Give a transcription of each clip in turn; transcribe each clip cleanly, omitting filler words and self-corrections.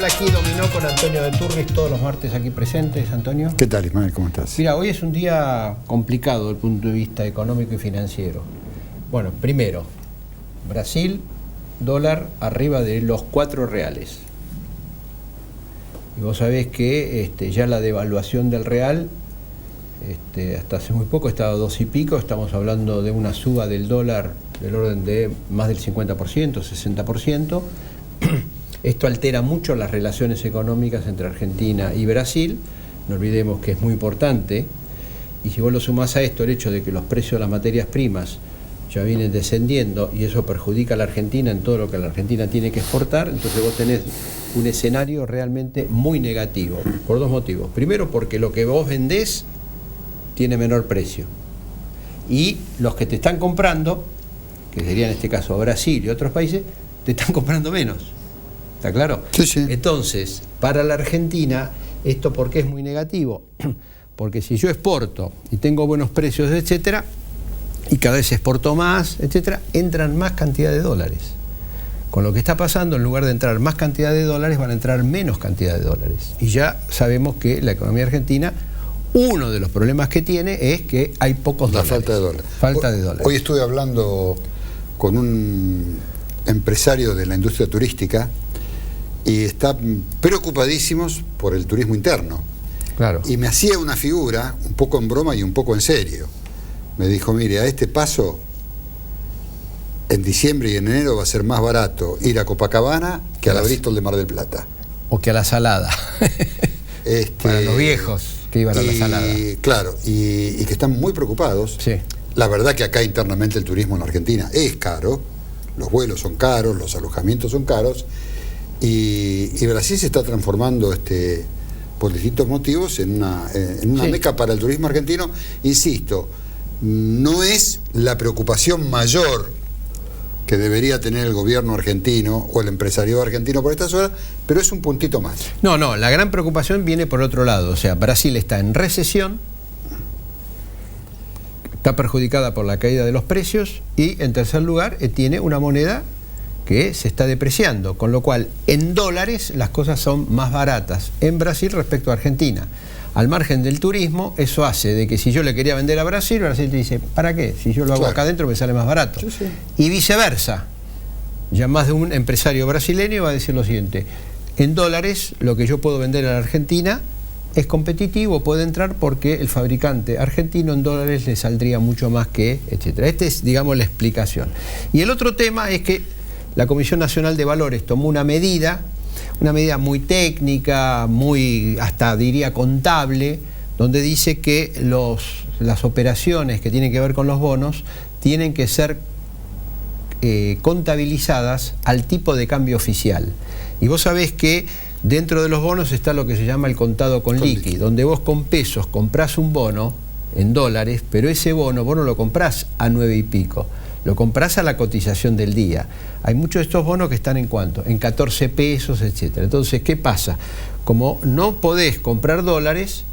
tal? Aquí Dominó con Antonio de Turris, todos los martes aquí presentes. Antonio. ¿Qué tal, Ismael? ¿Cómo estás? Mira, hoy es un día complicado desde el punto de vista económico y financiero. Bueno, primero, Brasil, dólar arriba de los 4 reales. Y vos sabés que ya la devaluación del real, hasta hace muy poco estaba a 2 y pico, estamos hablando de una suba del dólar del orden de más del 50%, 60%. Esto altera mucho las relaciones económicas entre Argentina y Brasil. No olvidemos que es muy importante. Y si vos lo sumás a esto, el hecho de que los precios de las materias primas ya vienen descendiendo y eso perjudica a la Argentina en todo lo que la Argentina tiene que exportar, entonces vos tenés un escenario realmente muy negativo, por 2 motivos. Primero, porque lo que vos vendés tiene menor precio. Y los que te están comprando, que sería en este caso Brasil y otros países, te están comprando menos. ¿Está claro? Sí, sí. Entonces, para la Argentina, ¿esto por qué es muy negativo? Porque si yo exporto y tengo buenos precios, etcétera, y cada vez exporto más, etcétera, entran más cantidad de dólares. Con lo que está pasando, en lugar de entrar más cantidad de dólares, van a entrar menos cantidad de dólares. Y ya sabemos que la economía argentina, uno de los problemas que tiene es que hay pocos dólares. La falta de dólares. Falta de dólares. Hoy estuve hablando con un empresario de la industria turística y están preocupadísimos por el turismo interno. Claro. Y me hacía una figura, un poco en broma y un poco en serio. Me dijo, mire, a este paso, en diciembre y en enero va a ser más barato ir a Copacabana que a la Bristol de Mar del Plata. O que a la Salada. Para los viejos que iban a la Salada. Claro, y que están muy preocupados. Sí. La verdad que acá internamente el turismo en Argentina es caro, los vuelos son caros, los alojamientos son caros, y Brasil se está transformando por distintos motivos en una Sí. meca para el turismo argentino. Insisto, no es la preocupación mayor que debería tener el gobierno argentino o el empresariado argentino por estas horas, pero es un puntito más. No, la gran preocupación viene por otro lado. O sea, Brasil está en recesión, está perjudicada por la caída de los precios y, en tercer lugar, tiene una moneda que se está depreciando, con lo cual, en dólares, las cosas son más baratas en Brasil respecto a Argentina. Al margen del turismo, eso hace de que si yo le quería vender a Brasil, Brasil te dice, ¿para qué? Si yo lo hago acá adentro me sale más barato. Sí, sí. Y viceversa. Ya más de un empresario brasileño va a decir lo siguiente, en dólares lo que yo puedo vender a la Argentina es competitivo, puede entrar porque el fabricante argentino en dólares le saldría mucho más que, etcétera. Esta es, digamos, la explicación. Y el otro tema es que la Comisión Nacional de Valores tomó una medida muy técnica, muy, hasta diría contable, donde dice que las operaciones que tienen que ver con los bonos tienen que ser contabilizadas al tipo de cambio oficial. Y vos sabés que dentro de los bonos está lo que se llama el contado con liqui, donde vos con pesos comprás un bono en dólares, pero ese bono vos no lo comprás a 9 y pico, lo comprás a la cotización del día. Hay muchos de estos bonos que están en ¿cuánto? En 14 pesos, etcétera. Entonces, ¿qué pasa? Como no podés comprar dólares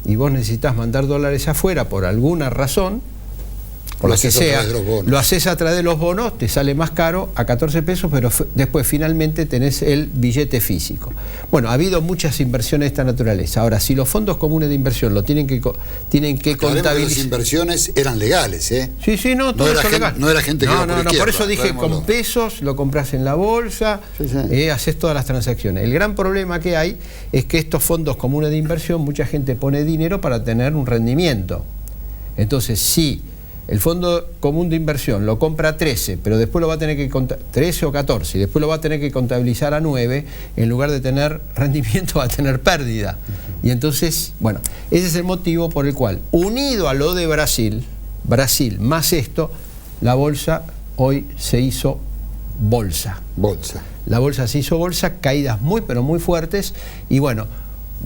y vos necesitas mandar dólares afuera por alguna razón, por la que sea, lo haces a través de los bonos, te sale más caro a 14 pesos, pero después finalmente tenés el billete físico. Bueno, ha habido muchas inversiones de esta naturaleza. Ahora, si los fondos comunes de inversión lo tienen que contabilizar. Las inversiones eran legales, ¿eh? Sí, todo eso legal. No era gente que iba por izquierda, por eso dije, con pesos lo compras en la bolsa, haces todas las transacciones. El gran problema que hay es que estos fondos comunes de inversión, mucha gente pone dinero para tener un rendimiento. Entonces, si el fondo común de inversión lo compra a 13, pero después lo va a tener que 13 o 14, y después lo va a tener que contabilizar a 9, en lugar de tener rendimiento va a tener pérdida. Y entonces, bueno, ese es el motivo por el cual, unido a lo de Brasil más esto, la bolsa hoy se hizo bolsa. La bolsa se hizo bolsa, caídas muy pero muy fuertes, y bueno,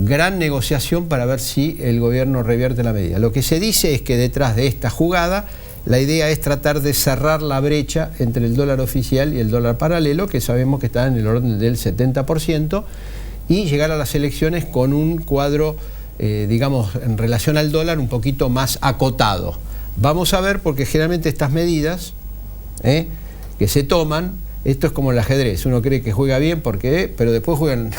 gran negociación para ver si el gobierno revierte la medida. Lo que se dice es que detrás de esta jugada la idea es tratar de cerrar la brecha entre el dólar oficial y el dólar paralelo, que sabemos que está en el orden del 70%, y llegar a las elecciones con un cuadro, digamos, en relación al dólar un poquito más acotado. Vamos a ver, porque generalmente estas medidas que se toman Esto es como el ajedrez, uno cree que juega bien pero después juegan,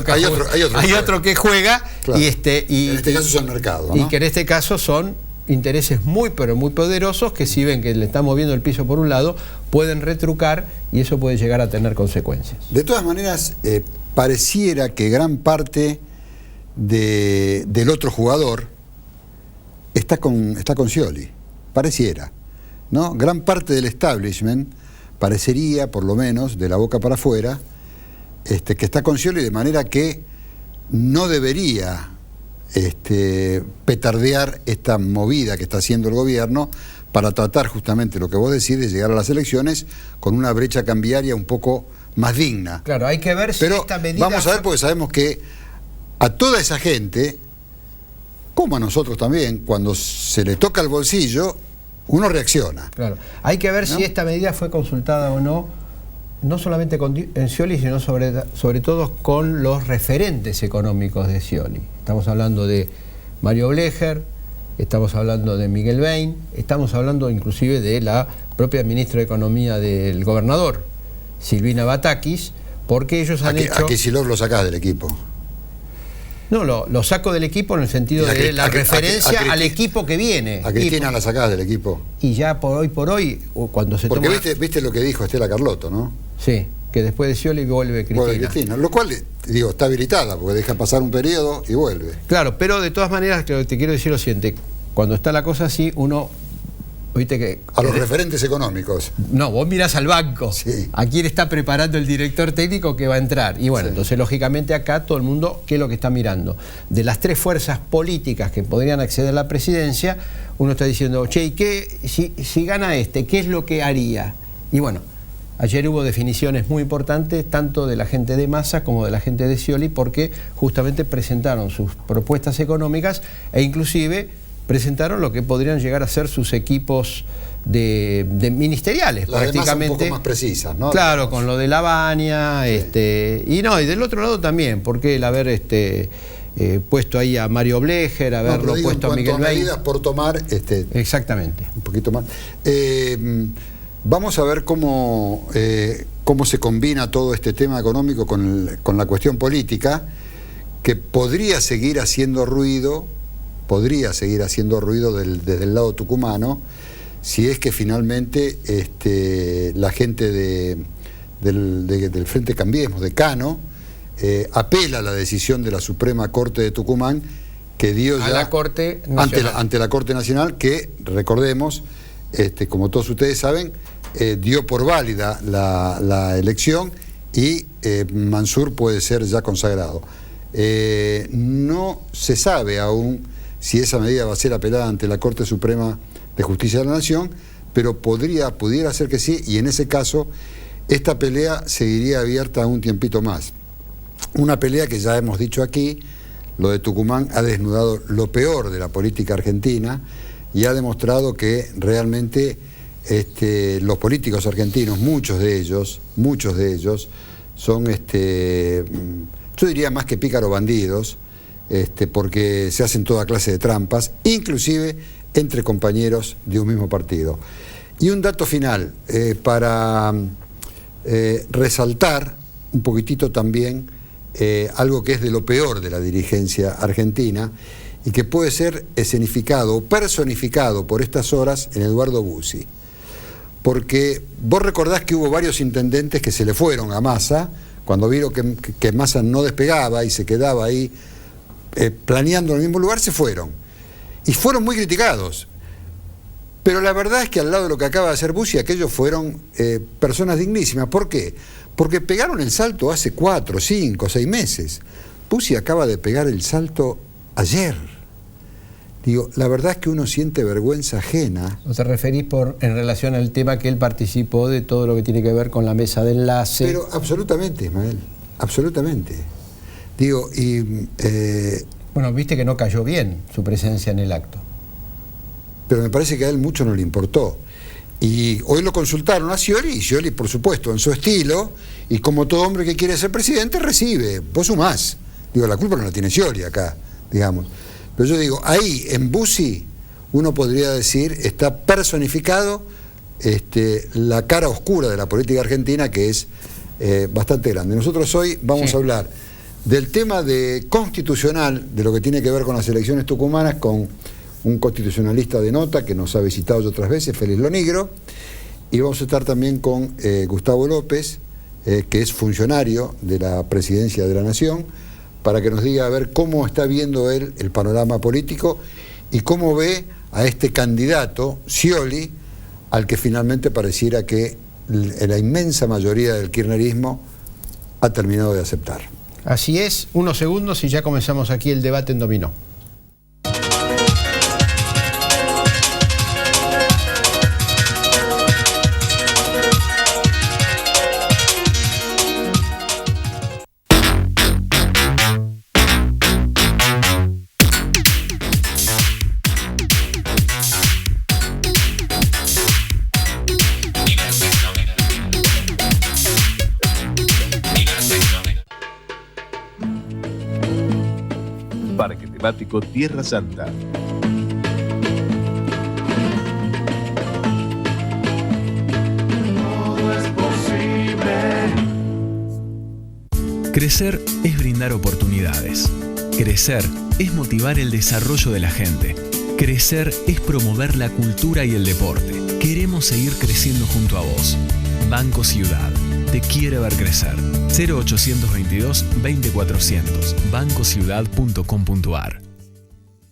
hay otro que juega, claro. y en este caso son mercados, ¿no? Y que en este caso son intereses muy pero muy poderosos que si ven que le están moviendo el piso por un lado, pueden retrucar y eso puede llegar a tener consecuencias. De todas maneras, pareciera que gran parte del otro jugador está con Scioli, pareciera, ¿no? Gran parte del establishment parecería, por lo menos, de la boca para afuera, que está con Scioli, de manera que no debería petardear esta movida que está haciendo el gobierno para tratar justamente lo que vos decís de llegar a las elecciones con una brecha cambiaria un poco más digna. Claro, hay que ver si esta medida... Vamos a ver, porque sabemos que a toda esa gente, como a nosotros también, cuando se le toca el bolsillo, uno reacciona. Claro, hay que ver, ¿no?, si esta medida fue consultada o no, no solamente con Scioli, sino sobre todo con los referentes económicos de Scioli. Estamos hablando de Mario Blecher, estamos hablando de Miguel Bain, estamos hablando inclusive de la propia ministra de Economía del gobernador, Silvina Batakis, porque ellos han hecho... ¿A Kicillof lo sacás del equipo? No, lo saco del equipo en el sentido de la referencia al equipo que viene. ¿A Cristina la sacás del equipo? Y ya por hoy, cuando se toma... Porque viste lo que dijo Estela Carlotto, ¿no? Sí, que después de Scioli vuelve Cristina. Lo cual, digo, está habilitada, porque deja pasar un periodo y vuelve. Claro, pero de todas maneras, te quiero decir lo siguiente, cuando está la cosa así, uno... ¿Viste que, a los referentes económicos. No, vos mirás al banco, sí, a quién está preparando el director técnico que va a entrar. Y bueno, sí, entonces lógicamente acá todo el mundo, ¿qué es lo que está mirando? De las tres fuerzas políticas que podrían acceder a la presidencia, uno está diciendo, che, ¿y qué, si gana qué es lo que haría? Y bueno, ayer hubo definiciones muy importantes, tanto de la gente de Massa como de la gente de Scioli, porque justamente presentaron sus propuestas económicas e inclusive presentaron lo que podrían llegar a ser sus equipos de ministeriales, las prácticamente. Un poco más precisas, ¿no? Claro, con lo de la Baña, sí, y del otro lado también, porque el haber puesto ahí a Mario Blecher, haberlo puesto a Miguel Bain. Medidas por tomar, exactamente. Un poquito más. Vamos a ver cómo se combina todo este tema económico con la cuestión política, que podría seguir haciendo ruido desde el lado tucumano, si es que finalmente la gente del Frente Cambiemos, de Cano, apela a la decisión de la Suprema Corte de Tucumán, que dio ya la Corte Nacional. ante la Corte Nacional, que, recordemos, como todos ustedes saben, dio por válida la elección y Mansur puede ser ya consagrado. No se sabe aún si esa medida va a ser apelada ante la Corte Suprema de Justicia de la Nación, pero pudiera ser que sí, y en ese caso esta pelea seguiría abierta un tiempito más. Una pelea que ya hemos dicho aquí, lo de Tucumán ha desnudado lo peor de la política argentina y ha demostrado que realmente los políticos argentinos, muchos de ellos, son, yo diría más que pícaros bandidos, porque se hacen toda clase de trampas, inclusive entre compañeros de un mismo partido. Y un dato final, para resaltar un poquitito también algo que es de lo peor de la dirigencia argentina y que puede ser escenificado o personificado por estas horas en Eduardo Bussi. Porque vos recordás que hubo varios intendentes que se le fueron a Massa, cuando vieron que Massa no despegaba y se quedaba ahí planeando en el mismo lugar, se fueron. Y fueron muy criticados. Pero la verdad es que al lado de lo que acaba de hacer Bussi, aquellos fueron personas dignísimas. ¿Por qué? Porque pegaron el salto hace 4, 5, 6 meses. Bussi acaba de pegar el salto ayer. Digo, la verdad es que uno siente vergüenza ajena. ¿O te referís en relación al tema que él participó de todo lo que tiene que ver con la mesa de enlace? Pero absolutamente, Ismael, absolutamente. Digo, bueno, viste que no cayó bien su presencia en el acto. Pero me parece que a él mucho no le importó. Y hoy lo consultaron a Scioli, y Scioli, por supuesto, en su estilo, y como todo hombre que quiere ser presidente, recibe. Vos sumás. Digo, la culpa no la tiene Scioli acá, digamos. Pero yo digo, ahí, en Bussi, uno podría decir, está personificado la cara oscura de la política argentina, que es bastante grande. Nosotros hoy vamos a hablar del tema constitucional, de lo que tiene que ver con las elecciones tucumanas, con un constitucionalista de nota que nos ha visitado ya otras veces, Félix Lonigro, y vamos a estar también con Gustavo López, que es funcionario de la Presidencia de la Nación, para que nos diga a ver cómo está viendo él el panorama político y cómo ve a este candidato, Scioli, al que finalmente pareciera que la inmensa mayoría del kirchnerismo ha terminado de aceptar. Así es, unos segundos y ya comenzamos aquí el debate en dominó. Parque Temático Tierra Santa. Todo es posible. Crecer es brindar oportunidades. Crecer es motivar el desarrollo de la gente. Crecer es promover la cultura y el deporte. Queremos seguir creciendo junto a vos. Banco Ciudad. Te quiere ver crecer. 0822-20400. bancociudad.com.ar.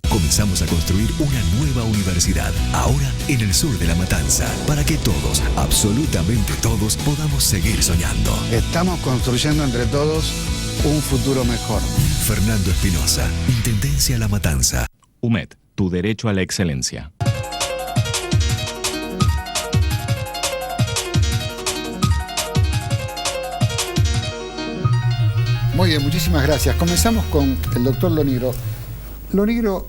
Comenzamos a construir una nueva universidad, ahora en el sur de La Matanza, para que todos, absolutamente todos, podamos seguir soñando. Estamos construyendo entre todos un futuro mejor. Fernando Espinosa, Intendencia La Matanza. UMED, tu derecho a la excelencia. Muy bien, muchísimas gracias. Comenzamos con el doctor Lonigro. Lonigro,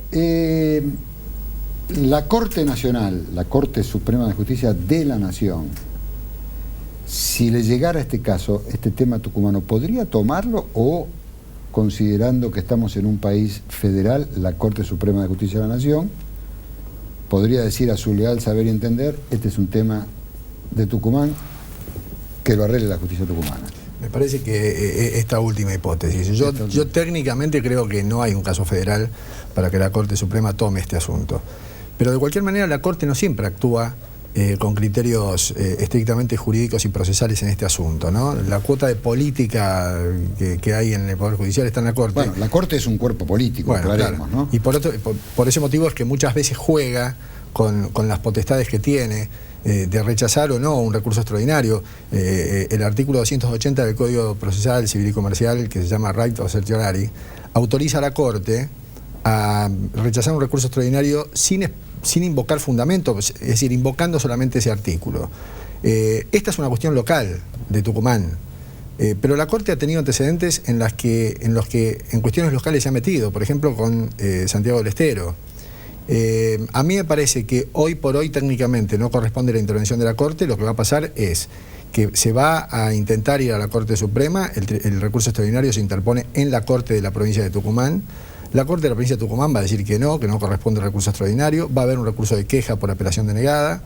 la Corte Nacional, la Corte Suprema de Justicia de la Nación, si le llegara este caso, este tema tucumano, ¿podría tomarlo o, considerando que estamos en un país federal, la Corte Suprema de Justicia de la Nación podría decir a su leal saber y entender, este es un tema de Tucumán, que lo arregle la justicia tucumana? Me parece que esta última hipótesis. Yo técnicamente creo que no hay un caso federal para que la Corte Suprema tome este asunto. Pero de cualquier manera la Corte no siempre actúa con criterios estrictamente jurídicos y procesales en este asunto, ¿no? La cuota de política que hay en el Poder Judicial está en la Corte. Bueno, la Corte es un cuerpo político, bueno, aclaremos, claro. ¿no? Y por ese motivo es que muchas veces juega con las potestades que tiene de rechazar o no un recurso extraordinario. El artículo 280 del Código Procesal Civil y Comercial, que se llama Right of Certiorari, autoriza a la Corte a rechazar un recurso extraordinario sin invocar fundamento, es decir, invocando solamente ese artículo. Esta es una cuestión local de Tucumán, pero la Corte ha tenido antecedentes en los que en cuestiones locales se ha metido, por ejemplo con Santiago del Estero. A mí me parece que hoy por hoy técnicamente no corresponde la intervención de la Corte. Lo que va a pasar es que se va a intentar ir a la Corte Suprema, el recurso extraordinario se interpone en la Corte de la provincia de Tucumán. La Corte de la provincia de Tucumán va a decir que no corresponde el recurso extraordinario, va a haber un recurso de queja por apelación denegada,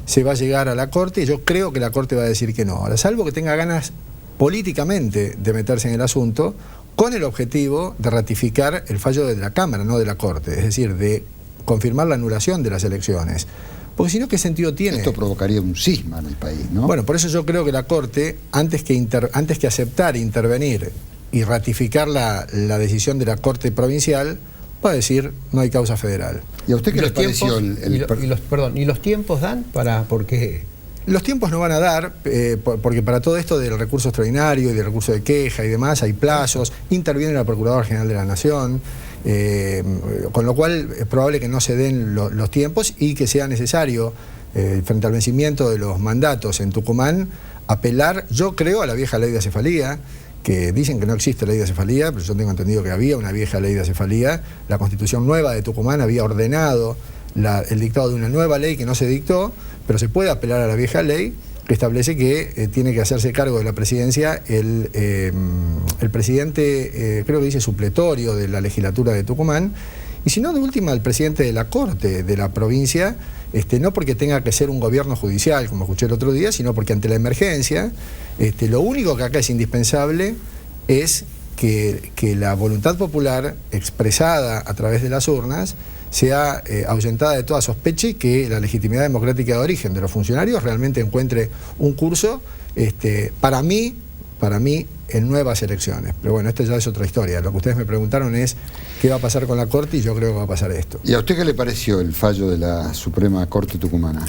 se va a llegar a la Corte y yo creo que la Corte va a decir que no. Ahora, salvo que tenga ganas políticamente de meterse en el asunto, con el objetivo de ratificar el fallo de la Cámara, no de la Corte, es decir, de confirmar la anulación de las elecciones. Porque si no, ¿qué sentido tiene? Esto provocaría un cisma en el país, ¿no? Bueno, por eso yo creo que la Corte, antes que aceptar intervenir y ratificar la decisión de la Corte Provincial, va a decir no hay causa federal. ¿Y a usted qué le pareció ¿Y los tiempos dan para...? Porque los tiempos no van a dar, porque para todo esto del recurso extraordinario y del recurso de queja y demás hay plazos, interviene la Procuradora General de la Nación, con lo cual es probable que no se den los tiempos y que sea necesario, frente al vencimiento de los mandatos en Tucumán, apelar, yo creo, a la vieja ley de acefalía, que dicen que no existe ley de acefalía, pero yo tengo entendido que había una vieja ley de acefalía. La Constitución nueva de Tucumán había ordenado el dictado de una nueva ley que no se dictó, pero se puede apelar a la vieja ley que establece que tiene que hacerse cargo de la presidencia el presidente, creo que dice supletorio de la legislatura de Tucumán, y si no, de última, al presidente de la Corte de la provincia, no porque tenga que ser un gobierno judicial, como escuché el otro día, sino porque ante la emergencia, lo único que acá es indispensable es que la voluntad popular expresada a través de las urnas sea ahuyentada de toda sospecha y que la legitimidad democrática de origen de los funcionarios realmente encuentre un curso, para mí, en nuevas elecciones. Pero bueno, esto ya es otra historia. Lo que ustedes me preguntaron es qué va a pasar con la Corte, y yo creo que va a pasar esto. ¿Y a usted qué le pareció el fallo de la Suprema Corte Tucumana?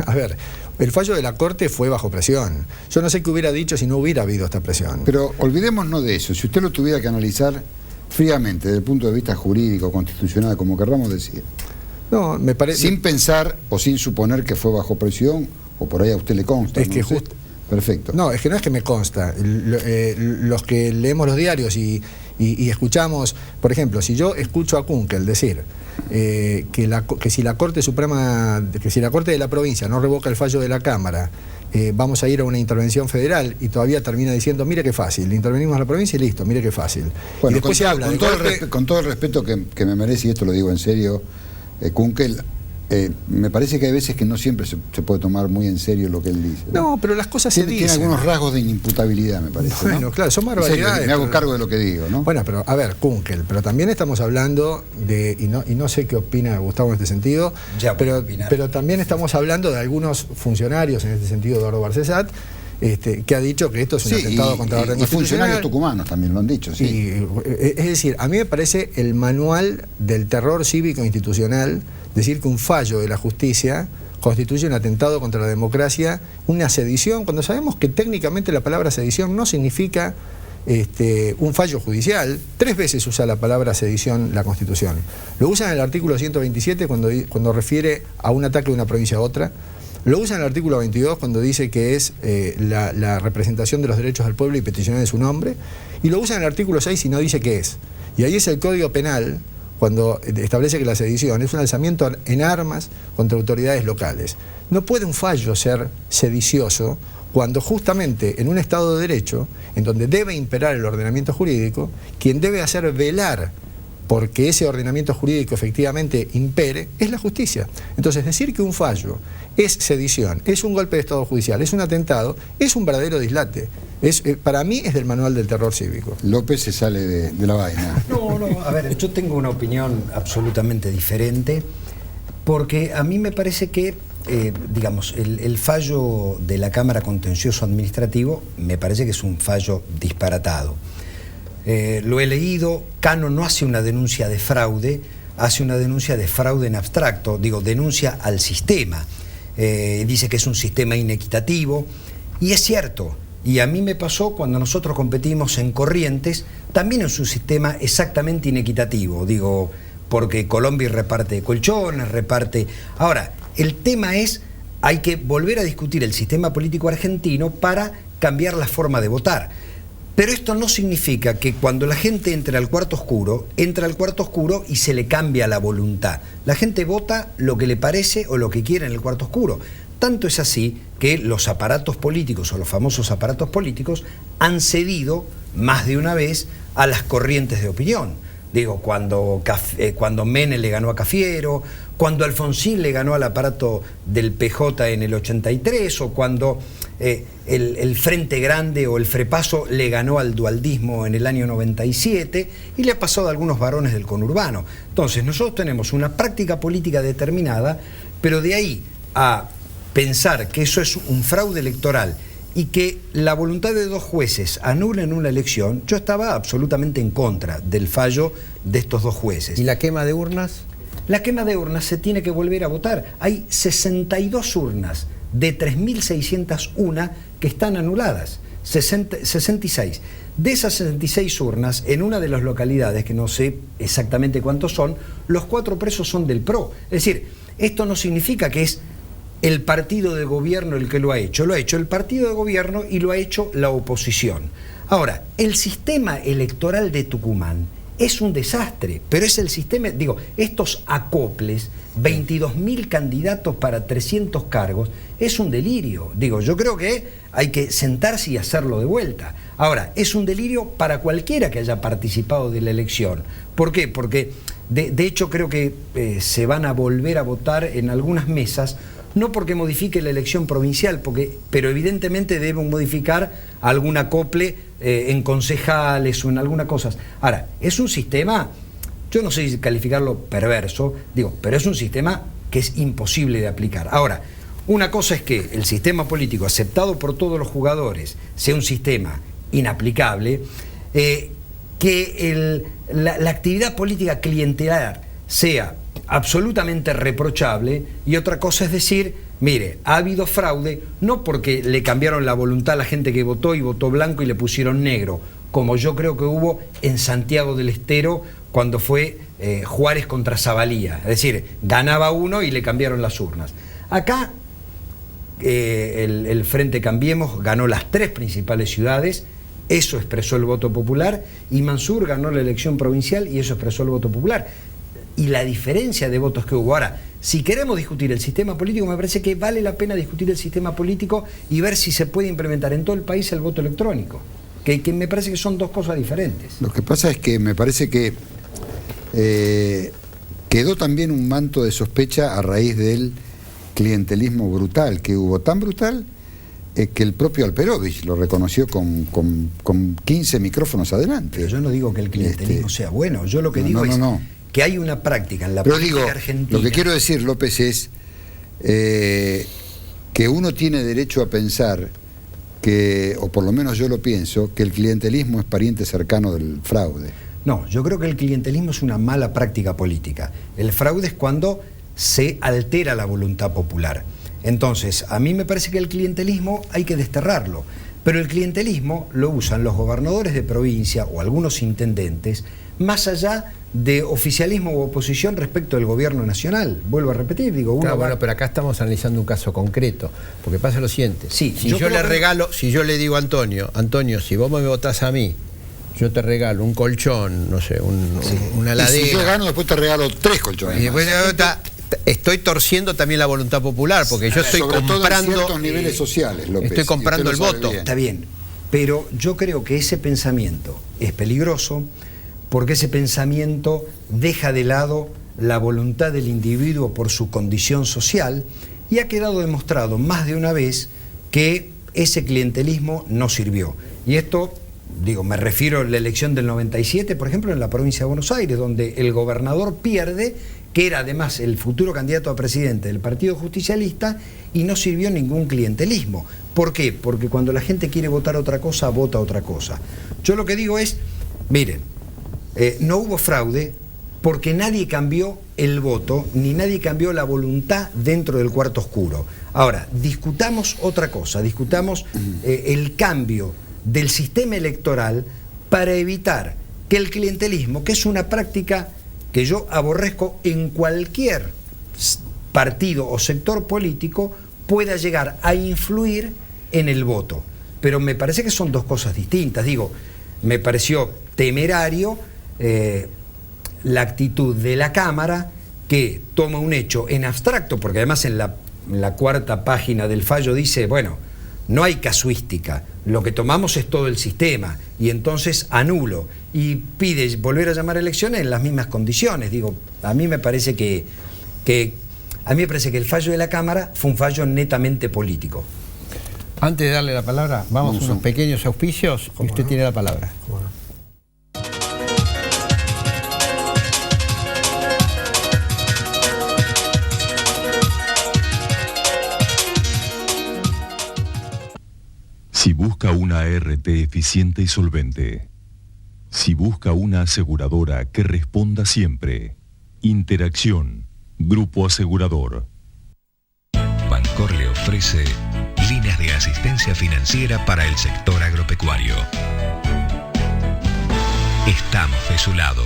A ver, el fallo de la Corte fue bajo presión. Yo no sé qué hubiera dicho si no hubiera habido esta presión. Pero olvidémonos de eso. Si usted lo tuviera que analizar fríamente, desde el punto de vista jurídico, constitucional, como querramos decir, no, me parece... sin pensar o sin suponer que fue bajo presión, o por ahí a usted le consta. Es que justo... Perfecto. No, es que no es que me consta. Los que leemos los diarios y escuchamos, por ejemplo, si yo escucho a Kunkel decir que si la Corte Suprema, que si la Corte de la provincia no revoca el fallo de la Cámara, vamos a ir a una intervención federal, y todavía termina diciendo, mire qué fácil, intervenimos a la provincia y listo, mire qué fácil. Bueno, y después se habla con todo el respeto que me merece, y esto lo digo en serio, Kunkel, me parece que hay veces que no siempre se puede tomar muy en serio lo que él dice. No, pero las cosas se dicen. Tiene algunos rasgos de inimputabilidad, me parece. Bueno, ¿no? claro, son barbaridades. Me hago cargo de lo que digo, ¿no? Bueno, pero a ver, Kunkel, pero también estamos hablando de, y no sé qué opina Gustavo en este sentido, pero también estamos hablando de algunos funcionarios, en este sentido Eduardo Barcesat, que ha dicho que esto es un atentado contra la orden constitucional. Y funcionarios tucumanos también lo han dicho, sí. Es decir, a mí me parece el manual del terror cívico institucional decir que un fallo de la justicia constituye un atentado contra la democracia, una sedición, cuando sabemos que técnicamente la palabra sedición no significa un fallo judicial. 3 veces usa la palabra sedición la Constitución. Lo usa en el artículo 127 cuando refiere a un ataque de una provincia a otra. Lo usa en el artículo 22 cuando dice que es la representación de los derechos del pueblo y peticionar de su nombre. Y lo usa en el artículo 6 y no dice qué es. Y ahí es el Código Penal cuando establece que la sedición es un alzamiento en armas contra autoridades locales. No puede un fallo ser sedicioso cuando justamente en un Estado de Derecho, en donde debe imperar el ordenamiento jurídico, quien debe hacer velar porque ese ordenamiento jurídico efectivamente impere, es la justicia. Entonces, decir que un fallo es sedición, es un golpe de Estado judicial, es un atentado, es un verdadero dislate. Para mí es del manual del terror cívico. López se sale de la vaina. No, a ver, yo tengo una opinión absolutamente diferente, porque a mí me parece que, digamos, el fallo de la Cámara Contencioso Administrativo me parece que es un fallo disparatado. Lo he leído. Cano no hace una denuncia de fraude, hace una denuncia de fraude en abstracto, denuncia al sistema. Dice que es un sistema inequitativo, y es cierto. Y a mí me pasó cuando nosotros competimos en Corrientes, también es un sistema exactamente inequitativo, porque Colombia reparte colchones, reparte... Ahora, el tema es, hay que volver a discutir el sistema político argentino para cambiar la forma de votar. Pero esto no significa que cuando la gente entra al cuarto oscuro y se le cambia la voluntad. La gente vota lo que le parece o lo que quiere en el cuarto oscuro. Tanto es así que los aparatos políticos, o los famosos aparatos políticos, han cedido más de una vez a las corrientes de opinión. Cuando Menem le ganó a Cafiero, cuando Alfonsín le ganó al aparato del PJ en el 83, o cuando el Frente Grande o el Frepaso le ganó al dualdismo en el año 97, y le ha pasado a algunos varones del conurbano. Entonces, nosotros tenemos una práctica política determinada, pero de ahí a pensar que eso es un fraude electoral y que la voluntad de 2 jueces anulen una elección, yo estaba absolutamente en contra del fallo de estos 2 jueces. ¿Y la quema de urnas? La quema de urnas se tiene que volver a votar. Hay 62 urnas de 3.601 que están anuladas, 66. De esas 66 urnas, en una de las localidades, que no sé exactamente cuántos son, los 4 presos son del PRO. Es decir, esto no significa que es el partido de gobierno el que lo ha hecho el partido de gobierno y lo ha hecho la oposición. Ahora, el sistema electoral de Tucumán es un desastre, pero es el sistema, digo, estos acoples, 22.000 candidatos para 300 cargos, es un delirio. Digo, yo creo que hay que sentarse y hacerlo de vuelta. Ahora, es un delirio para cualquiera que haya participado de la elección. ¿Por qué? Porque de hecho creo que se van a volver a votar en algunas mesas, no porque modifique la elección provincial, pero evidentemente deben modificar algún acople en concejales o en algunas cosas. Ahora, es un sistema, yo no sé si calificarlo perverso, digo, pero es un sistema que es imposible de aplicar. Ahora, una cosa es que el sistema político aceptado por todos los jugadores sea un sistema inaplicable, que la actividad política clientelar sea absolutamente reprochable, y otra cosa es decir, mire, ha habido fraude, no porque le cambiaron la voluntad a la gente que votó y votó blanco y le pusieron negro, como yo creo que hubo en Santiago del Estero cuando fue Juárez contra Zavalía, es decir, ganaba uno y le cambiaron las urnas. Acá el Frente Cambiemos ganó las 3 principales ciudades, eso expresó el voto popular, y Mansur ganó la elección provincial y eso expresó el voto popular. Y la diferencia de votos que hubo. Ahora, si queremos discutir el sistema político, me parece que vale la pena discutir el sistema político y ver si se puede implementar en todo el país el voto electrónico, que me parece que son dos cosas diferentes. Lo que pasa es que me parece que quedó también un manto de sospecha a raíz del clientelismo brutal que hubo, tan brutal que el propio Alperovich lo reconoció con 15 micrófonos adelante. Pero yo no digo que el clientelismo sea bueno, yo lo que digo es que hay una práctica en la política argentina. Lo que quiero decir, López, es que uno tiene derecho a pensar que, o por lo menos yo lo pienso, que el clientelismo es pariente cercano del fraude. No, yo creo que el clientelismo es una mala práctica política. El fraude es cuando se altera la voluntad popular. Entonces, a mí me parece que el clientelismo hay que desterrarlo, pero el clientelismo lo usan los gobernadores de provincia o algunos intendentes, más allá de oficialismo u oposición respecto del gobierno nacional. Vuelvo a repetir, digo, claro, bueno, pero acá estamos analizando un caso concreto, porque pasa lo siguiente, sí, si yo le digo a Antonio, si vos me votás a mí, yo te regalo un colchón, no sé, una heladera. Y si yo gano, después te regalo 3 colchones. Y después estoy torciendo también la voluntad popular, porque yo estoy comprando ciertos niveles sociales, López, estoy comprando el voto. Bien. Está bien, pero yo creo que ese pensamiento es peligroso, porque ese pensamiento deja de lado la voluntad del individuo por su condición social, y ha quedado demostrado más de una vez que ese clientelismo no sirvió. Y esto, digo, me refiero a la elección del 97, por ejemplo, en la provincia de Buenos Aires, donde el gobernador pierde, que era además el futuro candidato a presidente del Partido Justicialista, y no sirvió ningún clientelismo. ¿Por qué? Porque cuando la gente quiere votar otra cosa, vota otra cosa. Yo lo que digo es, miren, no hubo fraude porque nadie cambió el voto, ni nadie cambió la voluntad dentro del cuarto oscuro. Ahora, discutamos otra cosa, discutamos el cambio del sistema electoral para evitar que el clientelismo, que es una práctica que yo aborrezco en cualquier partido o sector político, pueda llegar a influir en el voto. Pero me parece que son dos cosas distintas. Digo, me pareció temerario la actitud de la Cámara, que toma un hecho en abstracto, porque además en la cuarta página del fallo dice, bueno, no hay casuística, lo que tomamos es todo el sistema, y entonces anulo, y pide volver a llamar a elecciones en las mismas condiciones. Digo, a mí me parece que el fallo de la Cámara fue un fallo netamente político. Antes de darle la palabra, vamos a unos pequeños auspicios, y usted tiene la palabra. Si busca una ART eficiente y solvente. Si busca una aseguradora que responda siempre. Interacción. Grupo Asegurador. Bancor le ofrece líneas de asistencia financiera para el sector agropecuario. Estamos de su lado.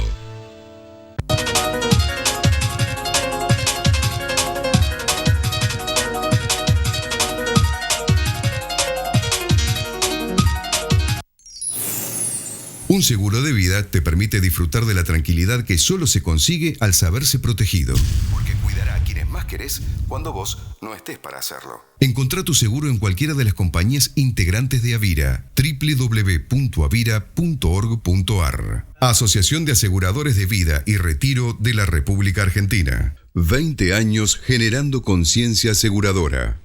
Un seguro de vida te permite disfrutar de la tranquilidad que solo se consigue al saberse protegido. Porque cuidará a quienes más querés cuando vos no estés para hacerlo. Encontrá tu seguro en cualquiera de las compañías integrantes de Avira. www.avira.org.ar. Asociación de Aseguradores de Vida y Retiro de la República Argentina. 20 años generando conciencia aseguradora.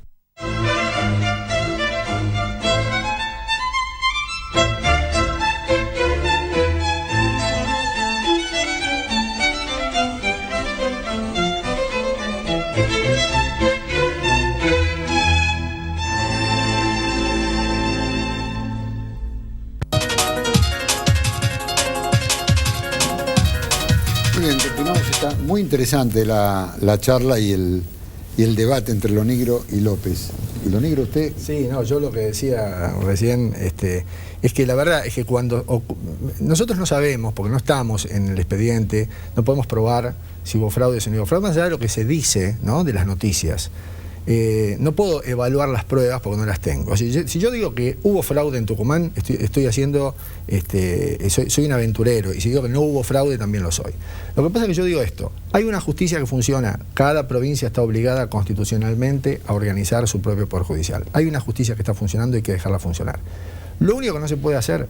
Muy interesante la charla y el debate entre Lo Negro y López. ¿Y Lo Negro usted? Sí, no, yo lo que decía recién es que la verdad es que cuando nosotros no sabemos, porque no estamos en el expediente, no podemos probar si hubo fraude o si no hubo fraude, más allá de lo que se dice, ¿no?, de las noticias. No puedo evaluar las pruebas porque no las tengo. Si yo digo que hubo fraude en Tucumán, estoy haciendo, soy un aventurero, y si digo que no hubo fraude, también lo soy. Lo que pasa es que yo digo esto: hay una justicia que funciona, cada provincia está obligada constitucionalmente a organizar su propio poder judicial. Hay una justicia que está funcionando y hay que dejarla funcionar. Lo único que no se puede hacer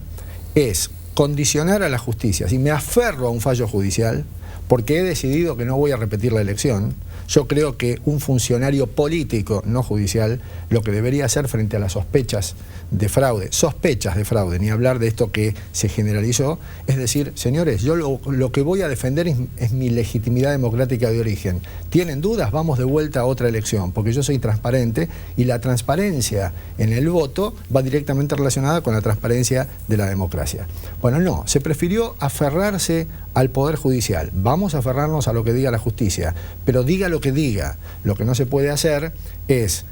es condicionar a la justicia. Si me aferro a un fallo judicial porque he decidido que no voy a repetir la elección, yo creo que un funcionario político, no judicial, lo que debería hacer frente a las sospechas de fraude, ni hablar de esto que se generalizó, es decir, señores, yo lo que voy a defender es mi legitimidad democrática de origen. ¿Tienen dudas? Vamos de vuelta a otra elección, porque yo soy transparente y la transparencia en el voto va directamente relacionada con la transparencia de la democracia. Bueno, no, se prefirió aferrarse al Poder Judicial. Vamos a aferrarnos a lo que diga la justicia, pero diga lo que diga. Lo que no se puede hacer es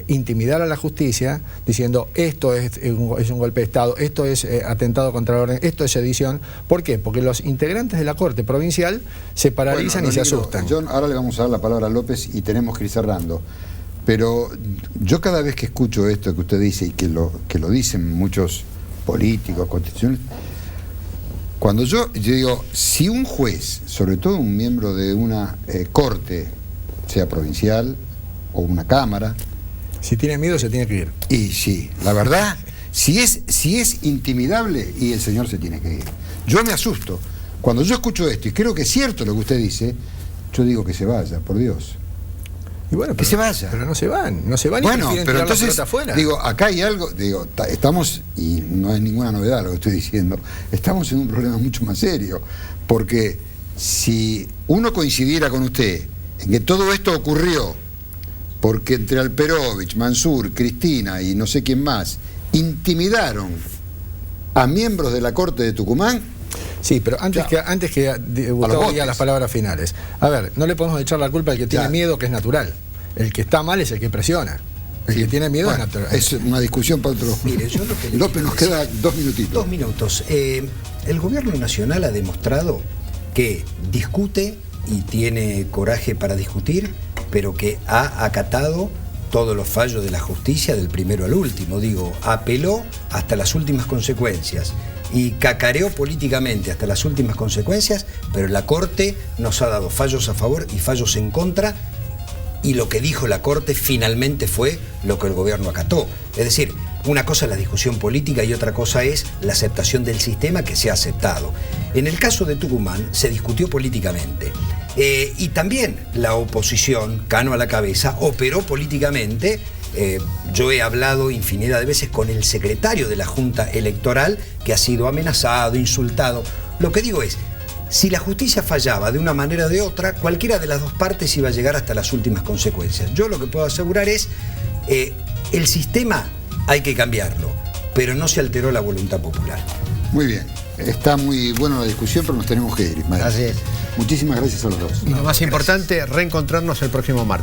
intimidar a la justicia diciendo esto es un golpe de Estado, esto es atentado contra la orden, esto es sedición. ¿Por qué? Porque los integrantes de la Corte Provincial se paralizan y se asustan. John, ahora le vamos a dar la palabra a López y tenemos que ir cerrando. Pero yo cada vez que escucho esto que usted dice y que lo dicen muchos políticos, constitucionales, cuando yo digo, si un juez, sobre todo un miembro de una corte, sea provincial o una cámara, si tiene miedo se tiene que ir. Y sí, la verdad, si es intimidable, y el señor se tiene que ir. Yo me asusto. Cuando yo escucho esto, y creo que es cierto lo que usted dice, yo digo que se vaya, por Dios. Y bueno, que se vaya. Pero no se van bueno, y pero entonces, la pelota afuera. Digo, acá hay algo, estamos, y no es ninguna novedad lo que estoy diciendo, estamos en un problema mucho más serio, porque si uno coincidiera con usted en que todo esto ocurrió porque entre Alperovich, Mansur, Cristina y no sé quién más intimidaron a miembros de la Corte de Tucumán. Sí, pero antes que Gustavo diga las palabras finales. A ver, no le podemos echar la culpa al que tiene miedo, que es natural. El que está mal es el que presiona. El que tiene miedo es natural. Es una discusión para otro. Mire, yo lo que López, nos queda 2 minutitos. 2 minutos. El gobierno nacional ha demostrado que discute y tiene coraje para discutir, pero que ha acatado todos los fallos de la justicia del primero al último. Digo, apeló hasta las últimas consecuencias y cacareó políticamente hasta las últimas consecuencias, pero la Corte nos ha dado fallos a favor y fallos en contra, y lo que dijo la Corte finalmente fue lo que el gobierno acató. Es decir, una cosa es la discusión política y otra cosa es la aceptación del sistema que se ha aceptado. En el caso de Tucumán se discutió políticamente. Y también la oposición, Cano a la cabeza, operó políticamente. Yo he hablado infinidad de veces con el secretario de la Junta Electoral, que ha sido amenazado, insultado. Lo que digo es, si la justicia fallaba de una manera o de otra, cualquiera de las dos partes iba a llegar hasta las últimas consecuencias. Yo lo que puedo asegurar es, el sistema hay que cambiarlo, pero no se alteró la voluntad popular. Muy bien. Está muy buena la discusión, pero nos tenemos que ir. Así es. Muchísimas gracias a los dos. Y lo más importante, reencontrarnos el próximo martes.